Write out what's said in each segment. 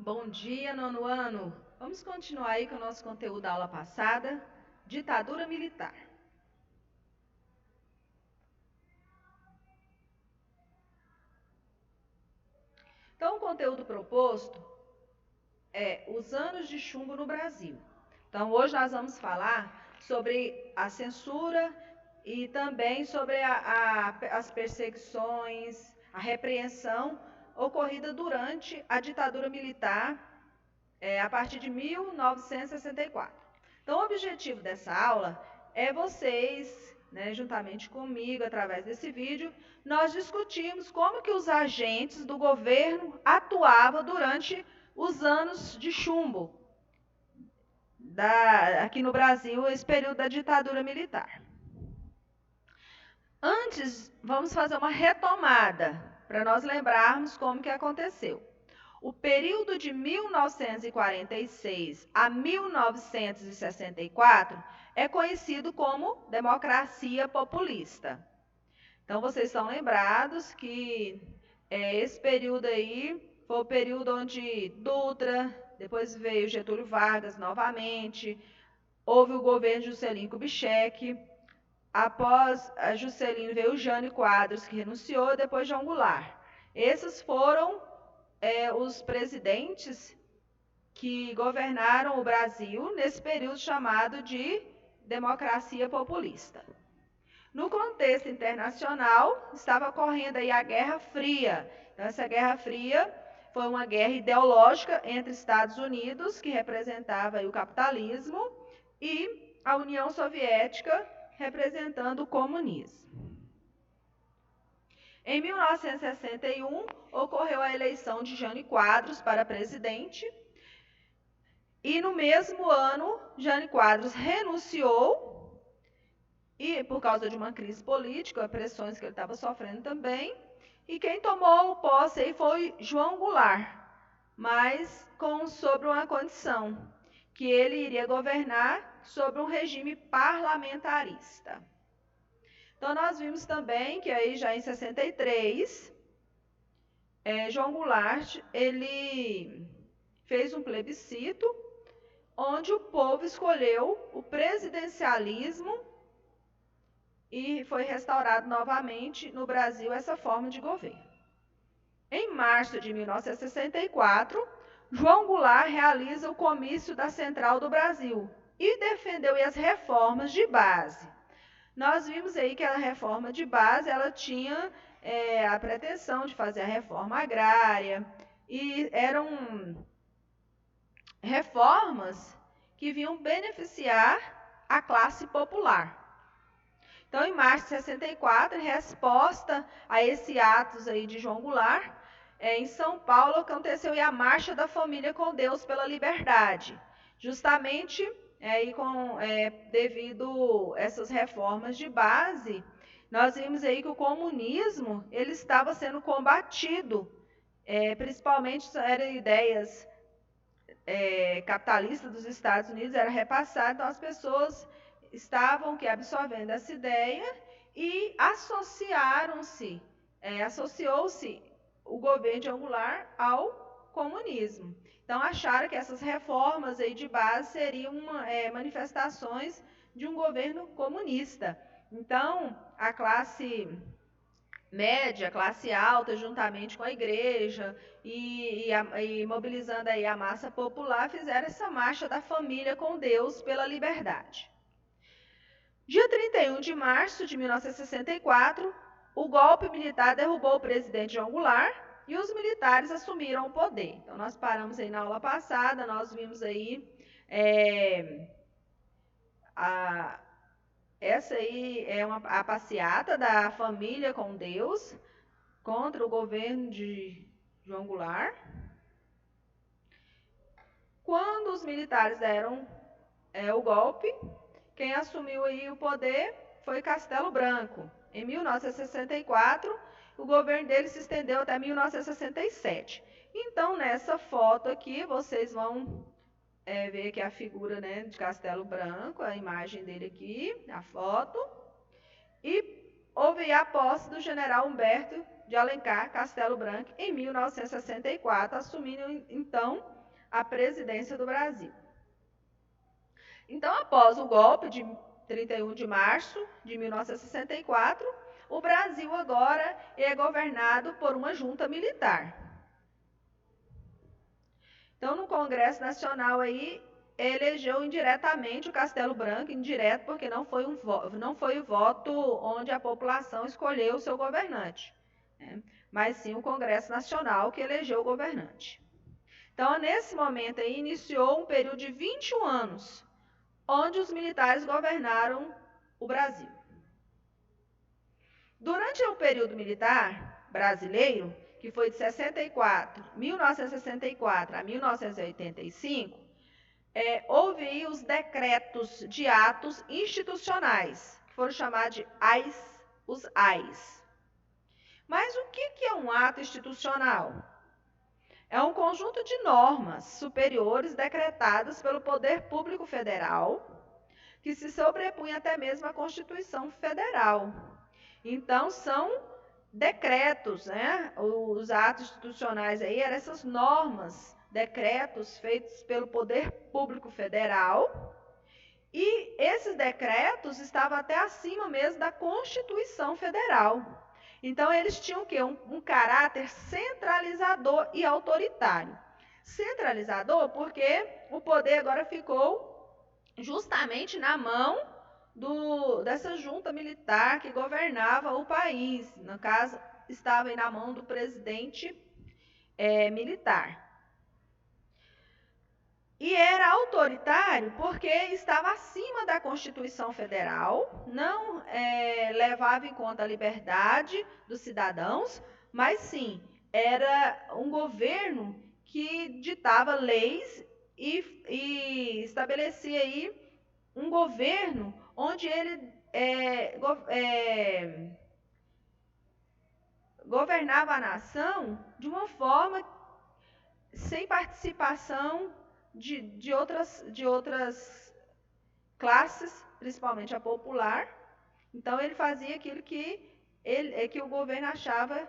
Bom dia, nono ano. Vamos continuar aí com o nosso conteúdo da aula passada, ditadura militar. Então, o conteúdo proposto é os anos de chumbo no Brasil. Então, hoje nós vamos falar sobre a censura e também sobre as perseguições, a repreensão ocorrida durante a ditadura militar a partir de 1964. Então, o objetivo dessa aula é vocês, né, juntamente comigo, através desse vídeo, nós discutirmos como que os agentes do governo atuavam durante os anos de chumbo aqui no Brasil, esse período da ditadura militar. Antes, vamos fazer uma retomada, para nós lembrarmos como que aconteceu. O período de 1946 a 1964 é conhecido como democracia populista. Então, vocês estão lembrados que esse período aí foi o período onde Dutra, depois veio Getúlio Vargas novamente, houve o governo Juscelino Kubitschek, após a Juscelino veio o Jânio Quadros, que renunciou, depois João Goulart. Esses foram os presidentes que governaram o Brasil nesse período chamado de democracia populista. No contexto internacional, estava ocorrendo aí a Guerra Fria. Então, essa Guerra Fria foi uma guerra ideológica entre Estados Unidos, que representava aí o capitalismo, e a União Soviética, representando o comunismo. Em 1961, ocorreu a eleição de Jânio Quadros para presidente, e no mesmo ano, Jânio Quadros renunciou, e por causa de uma crise política, pressões que ele estava sofrendo também, e quem tomou posse aí foi João Goulart, mas sobre uma condição, que ele iria governar sobre um regime parlamentarista. Então, nós vimos também que aí já em 63, João Goulart, ele fez um plebiscito, onde o povo escolheu o presidencialismo e foi restaurado novamente no Brasil essa forma de governo. Em março de 1964, João Goulart realiza o comício da Central do Brasil e defendeu as reformas de base. Nós vimos aí que a reforma de base, ela tinha a pretensão de fazer a reforma agrária, e eram reformas que vinham beneficiar a classe popular. Então, em março de 64, em resposta a esse atos aí de João Goulart, em São Paulo aconteceu a Marcha da Família com Deus pela Liberdade, justamente devido a essas reformas de base. Nós vimos aí que o comunismo ele estava sendo combatido, principalmente eram ideias capitalistas dos Estados Unidos, era repassado, então as pessoas estavam absorvendo essa ideia e associou-se o governo de João Goulart ao comunismo. Então, acharam que essas reformas aí de base seriam manifestações de um governo comunista. Então, a classe média, a classe alta, juntamente com a igreja e mobilizando aí a massa popular, fizeram essa marcha da família com Deus pela liberdade. Dia 31 de março de 1964, o golpe militar derrubou o presidente João Goulart e os militares assumiram o poder. Então, nós paramos aí na aula passada, nós vimos aí essa aí é a passeata da família com Deus contra o governo de João Goulart. Quando os militares deram o golpe, quem assumiu aí o poder foi Castelo Branco. Em 1964, o governo dele se estendeu até 1967. Então, nessa foto aqui, vocês vão ver aqui a figura, né, de Castelo Branco, a imagem dele aqui, a foto. E houve a posse do general Humberto de Alencar Castelo Branco em 1964, assumindo então a presidência do Brasil. Então, após o golpe de 31 de março de 1964, o Brasil agora é governado por uma junta militar. Então, no Congresso Nacional aí, elegeu indiretamente o Castelo Branco, indireto porque não foi o voto onde a população escolheu o seu governante, né? Mas sim o Congresso Nacional que elegeu o governante. Então, nesse momento aí, iniciou um período de 21 anos, onde os militares governaram o Brasil. Durante o período militar brasileiro, que foi de 1964 a 1985, houve os decretos de atos institucionais, que foram chamados de os AIs. Mas o que é um ato institucional? É um conjunto de normas superiores decretadas pelo Poder Público Federal, que se sobrepõe até mesmo à Constituição Federal. Então, são decretos, né? Os atos institucionais aí eram essas normas, decretos feitos pelo Poder Público Federal, e esses decretos estavam até acima mesmo da Constituição Federal. Então, eles tinham o quê? Um caráter centralizador e autoritário. Centralizador porque o poder agora ficou justamente na mão dessa junta militar que governava o país. No caso, estava aí na mão do presidente militar. E era autoritário porque estava acima da Constituição Federal, não levava em conta a liberdade dos cidadãos, mas sim, era um governo que ditava leis e estabelecia aí um governo onde ele governava a nação de uma forma sem participação de outras classes, principalmente a popular. Então, ele fazia aquilo que o governo achava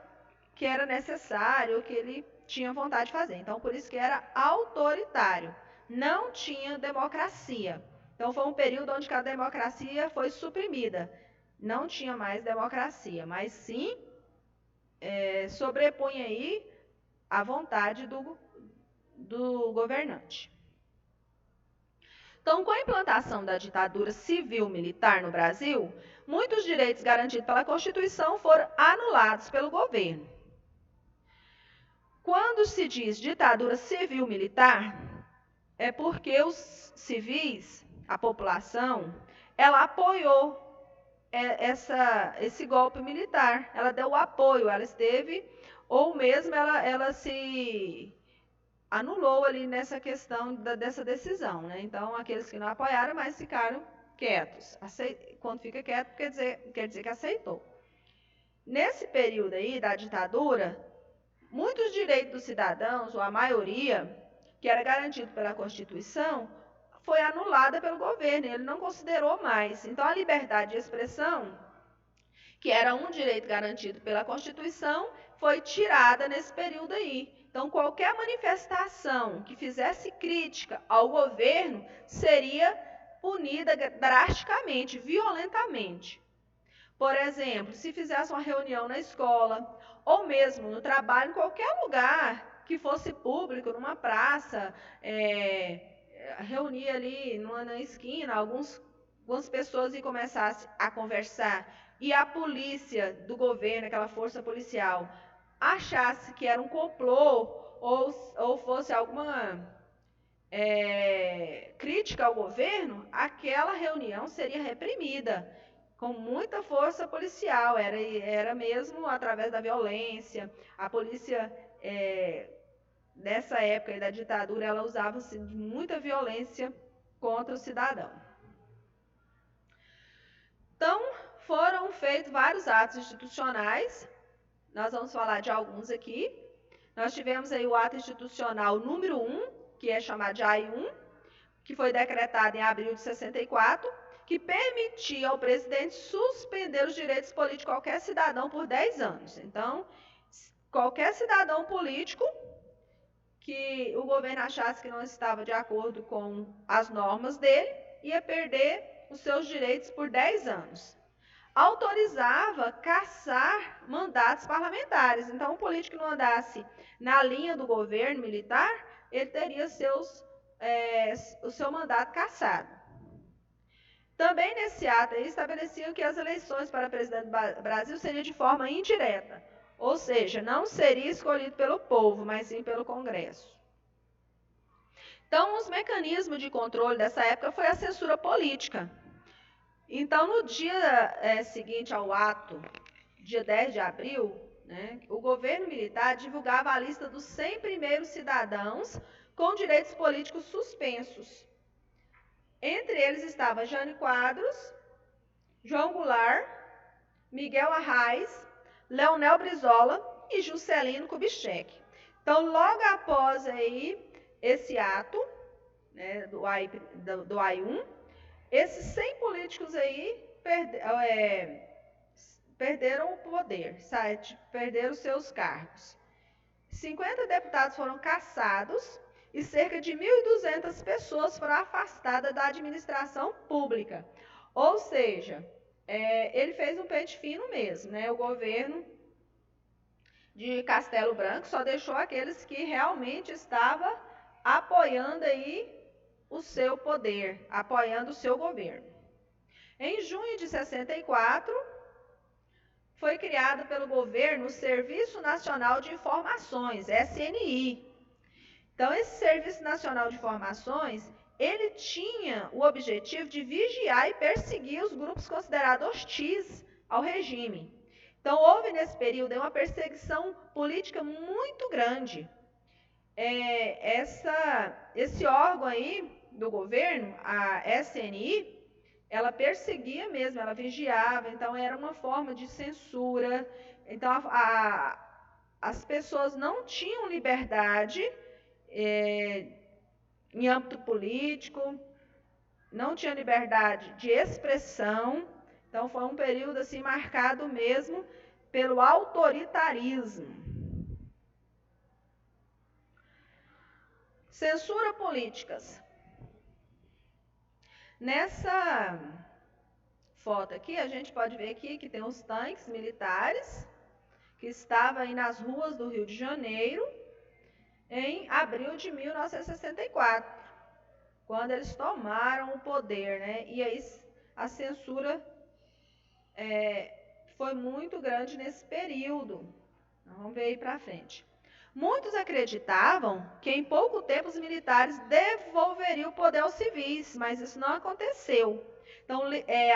que era necessário, que ele tinha vontade de fazer. Então, por isso que era autoritário. Não tinha democracia. Então, foi um período onde a democracia foi suprimida. Não tinha mais democracia, mas sim sobrepõe aí a vontade do governante. Então, com a implantação da ditadura civil-militar no Brasil, muitos direitos garantidos pela Constituição foram anulados pelo governo. Quando se diz ditadura civil-militar, é porque os civis, a população, ela apoiou esse golpe militar. Ela deu o apoio, ela esteve, ou mesmo ela se anulou ali nessa questão dessa decisão, né? Então, aqueles que não apoiaram, mas ficaram quietos. Quando fica quieto, quer dizer que aceitou. Nesse período aí da ditadura, muitos direitos dos cidadãos, ou a maioria, que era garantido pela Constituição, foi anulada pelo governo, ele não considerou mais. Então, a liberdade de expressão, que era um direito garantido pela Constituição, foi tirada nesse período aí. Então, qualquer manifestação que fizesse crítica ao governo seria punida drasticamente, violentamente. Por exemplo, se fizesse uma reunião na escola, ou mesmo no trabalho, em qualquer lugar que fosse público, numa praça, reunir ali na esquina, algumas pessoas e começasse a conversar, e a polícia do governo, aquela força policial, achasse que era um complô ou fosse alguma crítica ao governo, aquela reunião seria reprimida com muita força policial, era mesmo através da violência. A polícia, nessa época da ditadura, ela usava-se de muita violência contra o cidadão. Então, foram feitos vários atos institucionais. Nós vamos falar de alguns aqui. Nós tivemos aí o ato institucional número 1, que é chamado de AI-1, que foi decretado em abril de 64, que permitia ao presidente suspender os direitos políticos de qualquer cidadão por 10 anos. Então, qualquer cidadão político que o governo achasse que não estava de acordo com as normas dele, ia perder os seus direitos por 10 anos. Autorizava cassar mandatos parlamentares. Então, um político que não andasse na linha do governo militar, ele teria o seu mandato cassado. Também nesse ato aí, estabeleciam que as eleições para presidente do Brasil seriam de forma indireta, ou seja, não seria escolhido pelo povo, mas sim pelo Congresso. Então, os mecanismos de controle dessa época foi a censura política. Então, no dia seguinte ao ato, dia 10 de abril, né, o governo militar divulgava a lista dos 100 primeiros cidadãos com direitos políticos suspensos. Entre eles estava Jânio Quadros, João Goulart, Miguel Arraes, Leonel Brizola e Juscelino Kubitschek. Então, logo após aí, esse ato, né, do AI-1, esses 100 políticos aí perderam o poder, perderam seus cargos. 50 deputados foram cassados e cerca de 1.200 pessoas foram afastadas da administração pública. Ou seja, ele fez um pente fino mesmo, né? O governo de Castelo Branco só deixou aqueles que realmente estavam apoiando aí o seu poder, apoiando o seu governo. Em junho de 64, foi criado pelo governo o Serviço Nacional de Informações, SNI. Então, esse Serviço Nacional de Informações, ele tinha o objetivo de vigiar e perseguir os grupos considerados hostis ao regime. Então, houve nesse período uma perseguição política muito grande. Esse órgão aí do governo, a SNI, ela perseguia mesmo, ela vigiava, então era uma forma de censura. Então, as pessoas não tinham liberdade em âmbito político, não tinham liberdade de expressão. Então, foi um período assim marcado mesmo pelo autoritarismo. Censura políticas. Nessa foto aqui, a gente pode ver aqui que tem os tanques militares que estavam aí nas ruas do Rio de Janeiro em abril de 1964, quando eles tomaram o poder, né? E aí a censura foi muito grande nesse período. Vamos ver aí para frente. Muitos acreditavam que em pouco tempo os militares devolveriam o poder aos civis, mas isso não aconteceu. Então,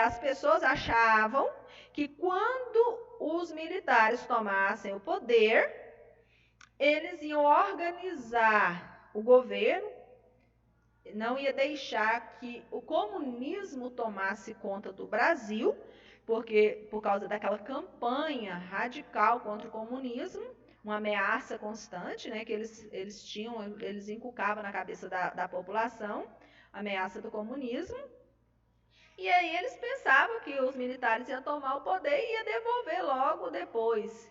as pessoas achavam que quando os militares tomassem o poder, eles iam organizar o governo, não ia deixar que o comunismo tomasse conta do Brasil, porque por causa daquela campanha radical contra o comunismo, uma ameaça constante, né, que eles inculcavam na cabeça da população, a ameaça do comunismo. E aí eles pensavam que os militares iam tomar o poder e ia devolver logo depois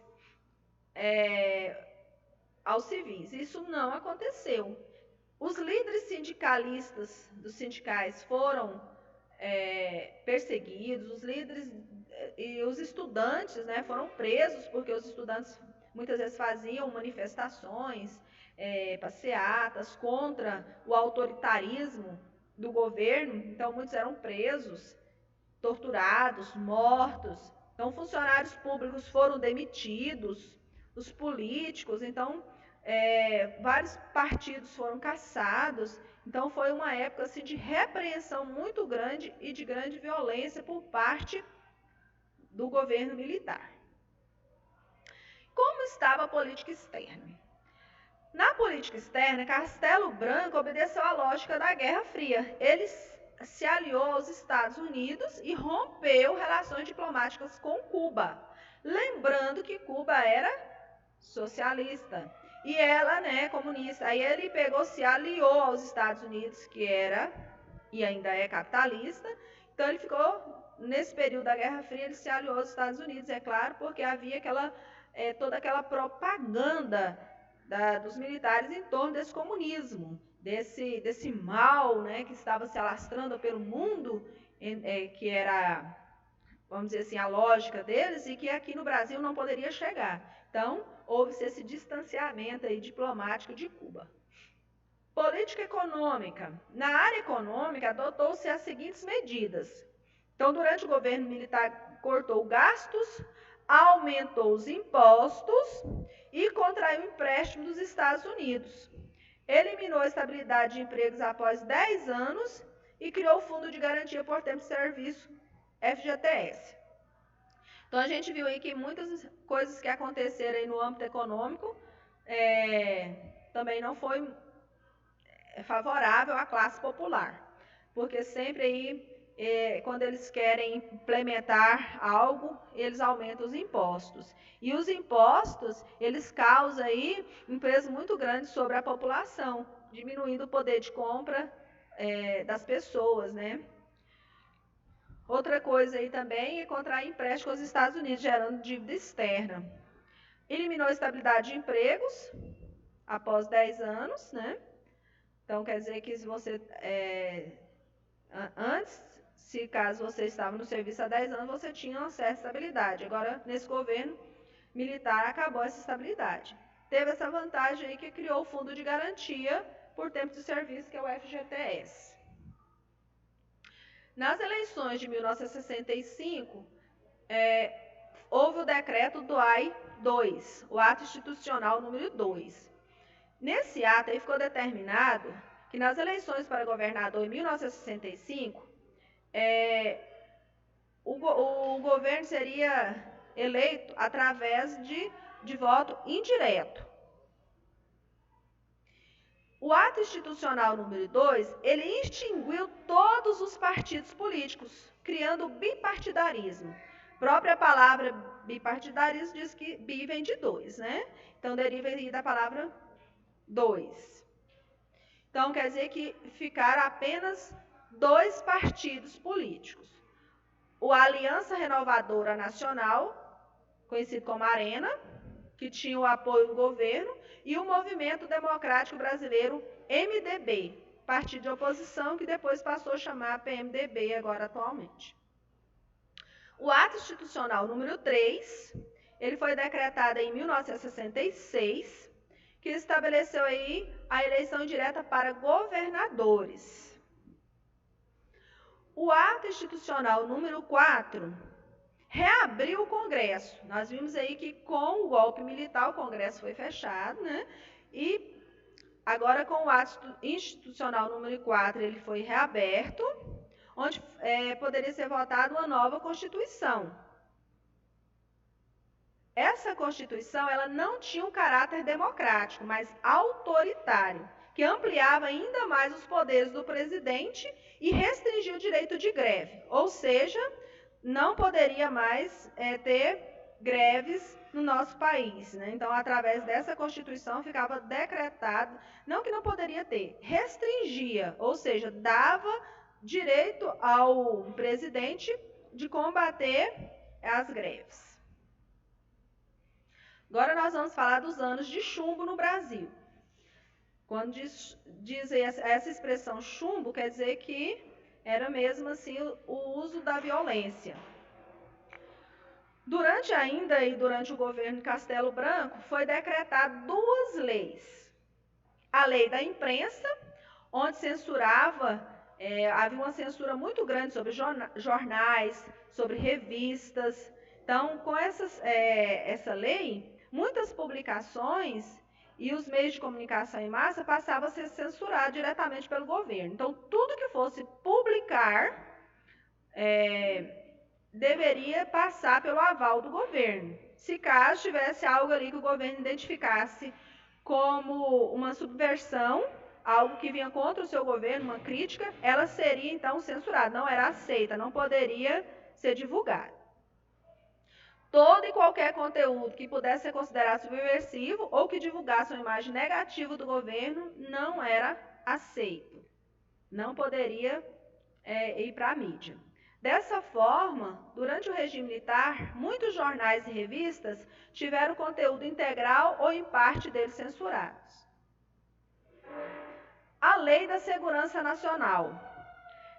aos civis. Isso não aconteceu. Os líderes sindicalistas dos sindicais foram perseguidos, os líderes e os estudantes, né, foram presos, porque os estudantes muitas vezes faziam manifestações, passeatas contra o autoritarismo do governo. Então, muitos eram presos, torturados, mortos. Então, funcionários públicos foram demitidos, os políticos, então, vários partidos foram cassados. Então, foi uma época assim, de repreensão muito grande e de grande violência por parte do governo militar. Como estava a política externa? Na política externa, Castelo Branco obedeceu à lógica da Guerra Fria. Ele se aliou aos Estados Unidos e rompeu relações diplomáticas com Cuba. Lembrando que Cuba era socialista e ela, né, comunista. Aí ele se aliou aos Estados Unidos, que era e ainda é capitalista. Então ele ficou, nesse período da Guerra Fria, ele se aliou aos Estados Unidos, é claro, porque havia aquela toda aquela propaganda dos militares em torno desse comunismo, desse mal, né, que estava se alastrando pelo mundo, que era, vamos dizer assim, a lógica deles, e que aqui no Brasil não poderia chegar. Então, houve-se esse distanciamento aí diplomático de Cuba. Política econômica. Na área econômica, adotou-se as seguintes medidas. Então, durante o governo militar, cortou gastos, aumentou os impostos e contraiu empréstimo dos Estados Unidos. Eliminou a estabilidade de empregos após 10 anos e criou o Fundo de Garantia por Tempo de Serviço, FGTS. Então, a gente viu aí que muitas coisas que aconteceram aí no âmbito econômico também não foi favorável à classe popular, porque sempre aí, quando eles querem implementar algo, eles aumentam os impostos. E os impostos, eles causam aí um peso muito grande sobre a população, diminuindo o poder de compra das pessoas, né? Outra coisa aí também é contrair empréstimo com os Estados Unidos, gerando dívida externa. Eliminou a estabilidade de empregos após 10 anos, né? Então, quer dizer que se você, antes, se caso você estava no serviço há 10 anos, você tinha uma certa estabilidade. Agora, nesse governo militar, acabou essa estabilidade. Teve essa vantagem aí que criou o Fundo de Garantia por Tempo de Serviço, que é o FGTS. Nas eleições de 1965, houve o decreto do AI-2, o Ato Institucional número 2. Nesse ato aí ficou determinado que nas eleições para governador em 1965, o governo seria eleito através de voto indireto. O ato institucional número 2, ele extinguiu todos os partidos políticos, criando o bipartidarismo. A própria palavra bipartidarismo diz que bi vem de 2, né? Então deriva aí da palavra 2. Então, quer dizer que ficaram apenas 2 partidos políticos. O Aliança Renovadora Nacional, conhecido como Arena, que tinha o apoio do governo, e o Movimento Democrático Brasileiro, MDB, partido de oposição, que depois passou a chamar PMDB agora atualmente. O ato institucional número 3, ele foi decretado em 1966, que estabeleceu aí a eleição direta para governadores. O ato institucional número 4 reabriu o Congresso. Nós vimos aí que com o golpe militar o Congresso foi fechado, né? E agora com o ato institucional número 4 ele foi reaberto, onde poderia ser votada uma nova Constituição. Essa Constituição ela não tinha um caráter democrático, mas autoritário, que ampliava ainda mais os poderes do presidente e restringia o direito de greve, ou seja, não poderia mais ter greves no nosso país, né? Então, através dessa Constituição ficava decretado, não que não poderia ter, restringia, ou seja, dava direito ao presidente de combater as greves. Agora nós vamos falar dos anos de chumbo no Brasil. Quando diz essa expressão chumbo, quer dizer que era mesmo assim o uso da violência. Durante o governo Castelo Branco, foi decretado 2 leis. A lei da imprensa, onde censurava, havia uma censura muito grande sobre jornais, sobre revistas. Então, com essa lei, muitas publicações e os meios de comunicação em massa passavam a ser censurados diretamente pelo governo. Então, tudo que fosse publicar deveria passar pelo aval do governo. Se caso tivesse algo ali que o governo identificasse como uma subversão, algo que vinha contra o seu governo, uma crítica, ela seria então censurada, não era aceita, não poderia ser divulgada. Todo e qualquer conteúdo que pudesse ser considerado subversivo ou que divulgasse uma imagem negativa do governo não era aceito. Não poderia ir para a mídia. Dessa forma, durante o regime militar, muitos jornais e revistas tiveram conteúdo integral ou em parte deles censurados. A Lei da Segurança Nacional.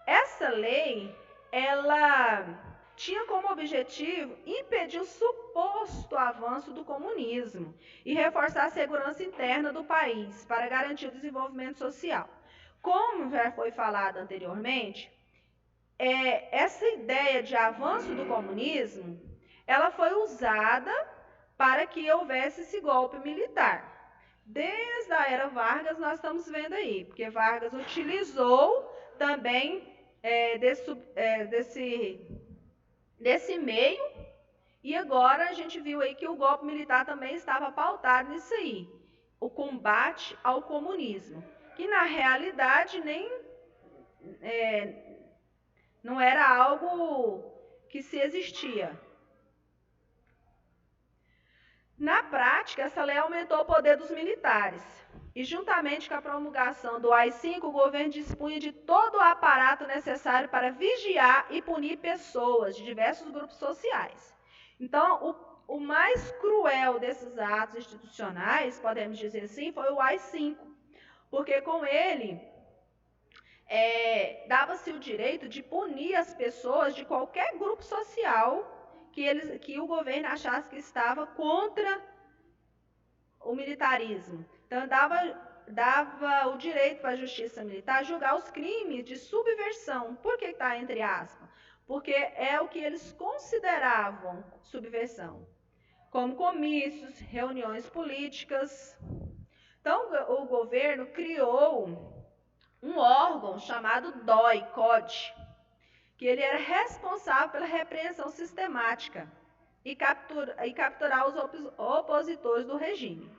Essa lei, ela tinha como objetivo impedir o suposto avanço do comunismo e reforçar a segurança interna do país para garantir o desenvolvimento social. Como já foi falado anteriormente, essa ideia de avanço do comunismo, ela foi usada para que houvesse esse golpe militar. Desde a era Vargas nós estamos vendo aí, porque Vargas utilizou também desse meio, e agora a gente viu aí que o golpe militar também estava pautado nisso aí, o combate ao comunismo, que na realidade não era algo que se existia. Na prática, essa lei aumentou o poder dos militares. E juntamente com a promulgação do AI-5, o governo dispunha de todo o aparato necessário para vigiar e punir pessoas de diversos grupos sociais. Então, o mais cruel desses atos institucionais, podemos dizer assim, foi o AI-5, porque com ele dava-se o direito de punir as pessoas de qualquer grupo social que o governo achasse que estava contra o militarismo. Então, dava o direito para a justiça militar julgar os crimes de subversão. Por que está entre aspas? Porque é o que eles consideravam subversão, como comícios, reuniões políticas. Então, o governo criou um órgão chamado DOI, COD, que ele era responsável pela repreensão sistemática e capturar os opositores do regime.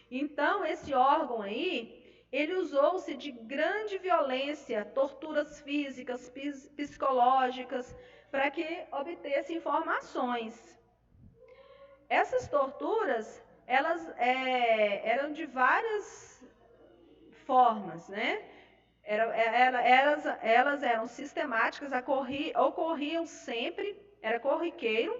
Então, esse órgão aí, ele usou-se de grande violência, torturas físicas, psicológicas, para que obtesse informações. Essas torturas, elas eram de várias formas, né? Elas eram sistemáticas, ocorriam sempre, era corriqueiro,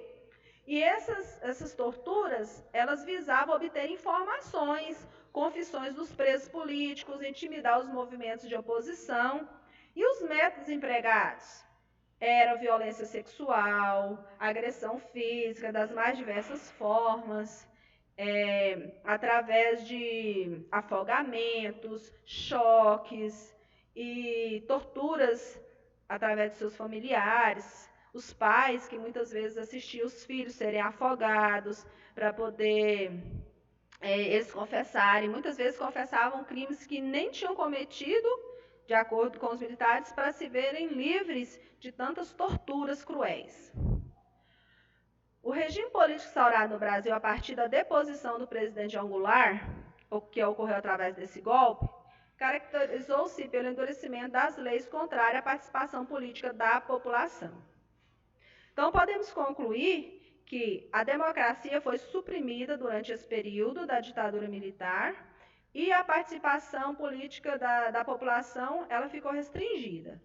e essas torturas, elas visavam obter informações, confissões dos presos políticos, intimidar os movimentos de oposição. E os métodos empregados eram violência sexual, agressão física das mais diversas formas, através de afogamentos, choques e torturas através de seus familiares, os pais que muitas vezes assistiam os filhos serem afogados para poder eles confessarem. Muitas vezes confessavam crimes que nem tinham cometido, de acordo com os militares, para se verem livres de tantas torturas cruéis. O regime político instaurado no Brasil a partir da deposição do presidente João Goulart, o que ocorreu através desse golpe, caracterizou-se pelo endurecimento das leis contrárias à participação política da população. Então, podemos concluir que a democracia foi suprimida durante esse período da ditadura militar e a participação política da população ela ficou restringida.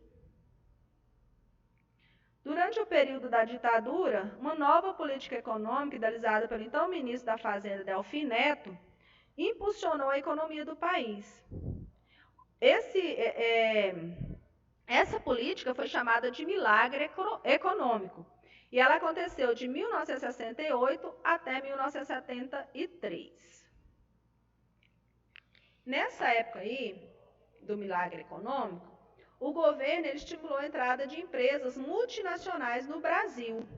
Durante o período da ditadura, uma nova política econômica, idealizada pelo então ministro da Fazenda, Delfim Neto, impulsionou a economia do país. Essa política foi chamada de milagre econômico, e ela aconteceu de 1968 até 1973. Nessa época aí, do milagre econômico, o governo estimulou a entrada de empresas multinacionais no Brasil.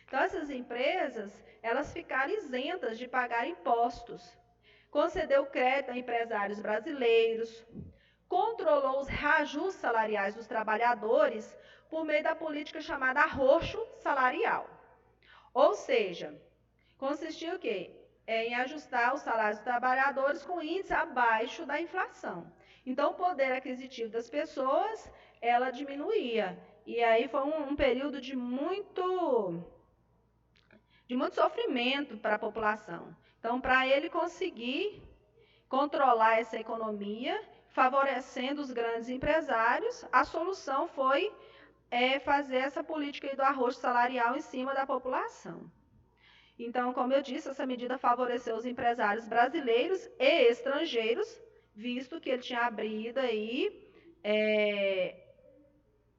Então, essas empresas, elas ficaram isentas de pagar impostos, concedeu crédito a empresários brasileiros, controlou os reajustes salariais dos trabalhadores por meio da política chamada arroxo salarial. Ou seja, consistiu o quê? Em ajustar os salários dos trabalhadores com índice abaixo da inflação. Então, o poder aquisitivo das pessoas, ela diminuía. E aí foi um período de muito sofrimento para a população. Então, para ele conseguir controlar essa economia, favorecendo os grandes empresários, a solução foi fazer essa política aí do arrojo salarial em cima da população. Então, como eu disse, essa medida favoreceu os empresários brasileiros e estrangeiros, visto que ele tinha abrido aí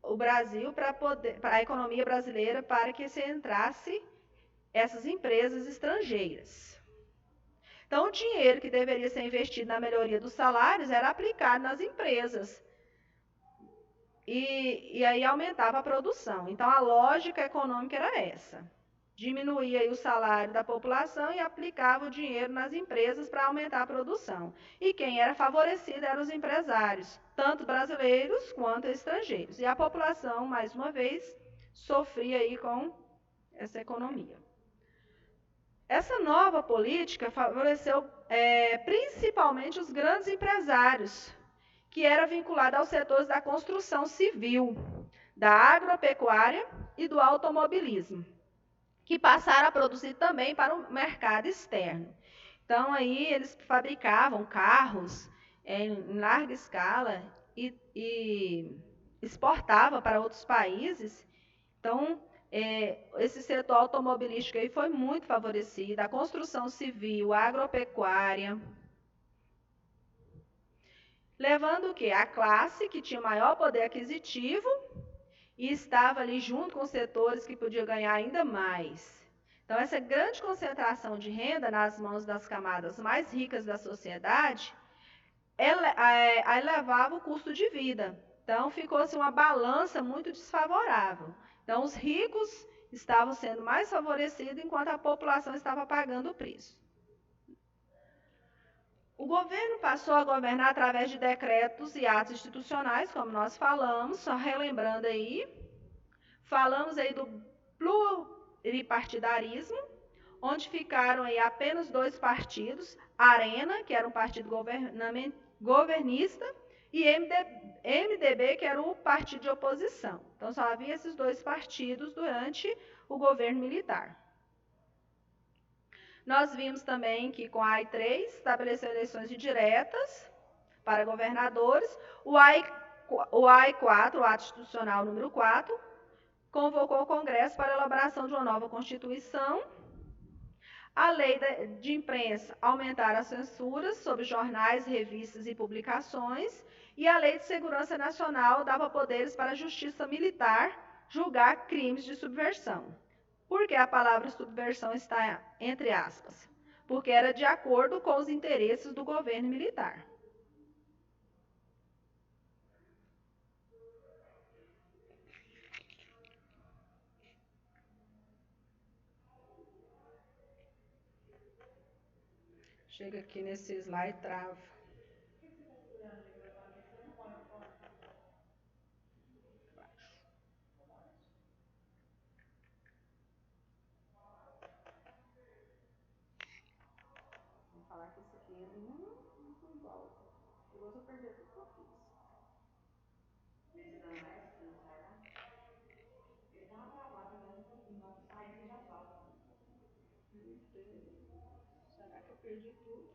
o Brasil para a economia brasileira, para que se entrasse essas empresas estrangeiras. Então, o dinheiro que deveria ser investido na melhoria dos salários era aplicado nas empresas. E aí aumentava a produção. Então, a lógica econômica era essa. Diminuía aí o salário da população e aplicava o dinheiro nas empresas para aumentar a produção. E quem era favorecido eram os empresários, tanto brasileiros quanto estrangeiros. E a população, mais uma vez, sofria aí com essa economia. Essa nova política favoreceu principalmente os grandes empresários, que era vinculada aos setores da construção civil, da agropecuária e do automobilismo, que passaram a produzir também para o mercado externo. Então, aí eles fabricavam carros em larga escala e exportavam para outros países. Então, esse setor automobilístico aí foi muito favorecido, a construção civil, a agropecuária, levando o quê? A classe que tinha maior poder aquisitivo e estava ali junto com setores que podiam ganhar ainda mais. Então, essa grande concentração de renda nas mãos das camadas mais ricas da sociedade elevava o custo de vida. Então, ficou-se uma balança muito desfavorável. Então, os ricos estavam sendo mais favorecidos, enquanto a população estava pagando o preço. O governo passou a governar através de decretos e atos institucionais, como nós falamos, só relembrando aí. Falamos aí do pluripartidarismo, onde ficaram aí apenas 2 partidos, Arena, que era um partido governista, e MDB, que era o partido de oposição. Então, só havia esses 2 partidos durante o governo militar. Nós vimos também que com a AI-3 estabeleceu eleições indiretas para governadores, o AI-4, o ato institucional número 4, convocou o Congresso para a elaboração de uma nova Constituição. A lei de imprensa aumentar as censuras sobre jornais, revistas e publicações, e a Lei de Segurança Nacional dava poderes para a Justiça Militar julgar crimes de subversão. Por que a palavra subversão está entre aspas? Porque era de acordo com os interesses do governo militar. Chega aqui nesse slide e trava. Vou falar que esse aqui não volta. Eu vou perder tudo que eu fiz. Esse da mais, não sai lá? Ele dá uma travada, mas um pouquinho. Sai, ele já volta. Será que eu perdi tudo?